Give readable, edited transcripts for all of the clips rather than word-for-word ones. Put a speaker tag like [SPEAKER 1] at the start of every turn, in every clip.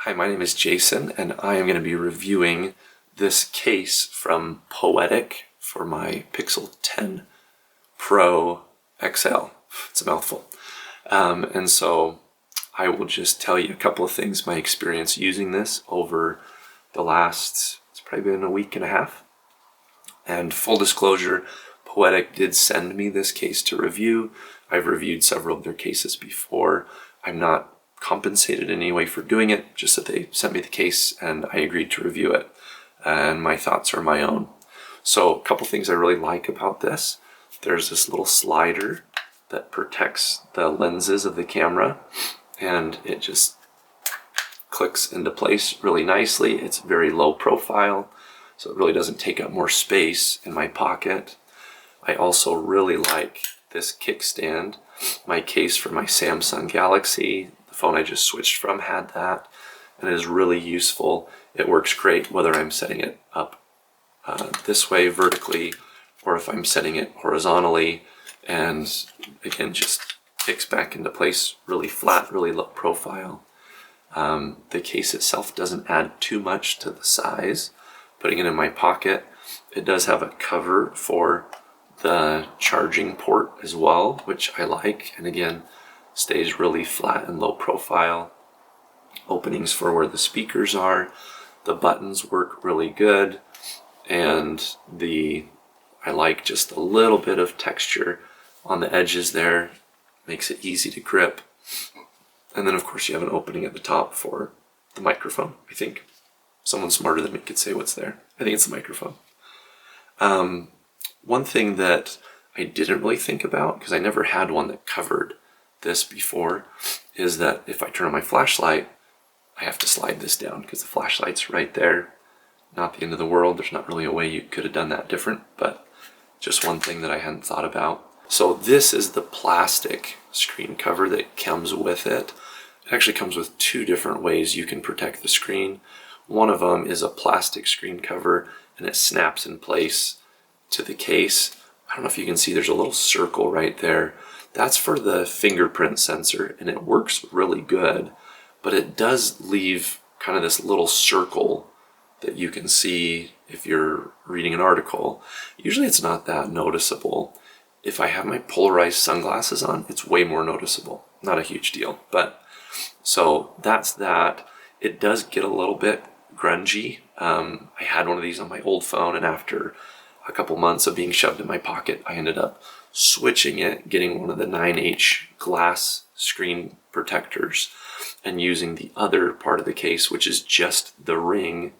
[SPEAKER 1] Hi, my name is Jason, and I am going to be reviewing this case from Poetic for my Pixel 10 Pro XL. It's a mouthful. And so I will just tell you a couple of things, my experience using this over the last, it's probably been a week and a half. And full disclosure, Poetic did send me this case to review. I've reviewed several of their cases before. I'm not compensated in any way for doing it, just that they sent me the case and I agreed to review it. And my thoughts are my own. So a couple things I really like about this. There's this little slider that protects the lenses of the camera, and it just clicks into place really nicely. It's very low profile, so it really doesn't take up more space in my pocket. I also really like this kickstand. My case for my Samsung Galaxy, the phone I just switched from, had that, and it is really useful. It works great whether I'm setting it up this way vertically or if I'm setting it horizontally, and again just kicks back into place really flat, really low profile. The case itself doesn't add too much to the size. Putting it in my pocket, it does have a cover for the charging port as well, which I like, and again stays really flat and low profile. Openings for where the speakers are, the buttons work really good, and I like just a little bit of texture on the edges there, makes it easy to grip. And then of course you have an opening at the top for the microphone. I think someone smarter than me could say what's there. I think it's the microphone. One thing that I didn't really think about, because I never had one that covered this before, is that if I turn on my flashlight, I have to slide this down because the flashlight's right there. Not the end of the world. There's not really a way you could have done that different, but just one thing that I hadn't thought about. So this is the plastic screen cover that comes with it. It actually comes with two different ways you can protect the screen. One of them is a plastic screen cover, and it snaps in place to the case. I don't know if you can see, there's a little circle right there. That's for the fingerprint sensor, and it works really good, but it does leave kind of this little circle that you can see if you're reading an article. Usually it's not that noticeable. If I have my polarized sunglasses on, it's way more noticeable. Not a huge deal, but so that's that. It does get a little bit grungy. I had one of these on my old phone, and after a couple months of being shoved in my pocket, I ended up switching it, getting one of the 9H glass screen protectors and using the other part of the case, which is just the ring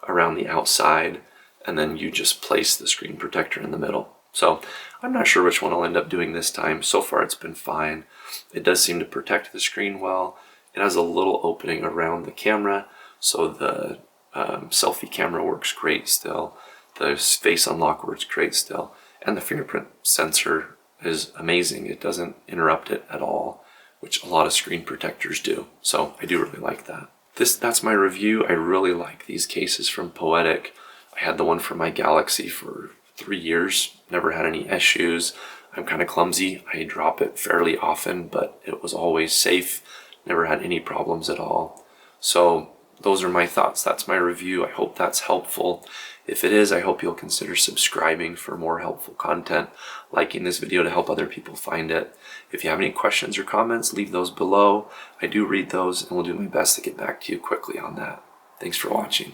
[SPEAKER 1] around the outside, and then you just place the screen protector in the middle. So I'm not sure which one I'll end up doing this time. So far it's been fine. It does seem to protect the screen well. It has a little opening around the camera, so the selfie camera works great still. The face unlock works great still. And the fingerprint sensor is amazing. It doesn't interrupt it at all, which a lot of screen protectors do. So I do really like that. That's my review. I really like these cases from Poetic. I had the one for my Galaxy for 3 years, never had any issues. I'm kind of clumsy. I drop it fairly often, but it was always safe. Never had any problems at all. So those are my thoughts. That's my review. I hope that's helpful. If it is, I hope you'll consider subscribing for more helpful content, liking this video to help other people find it. If you have any questions or comments, leave those below. I do read those and will do my best to get back to you quickly on that. Thanks for watching.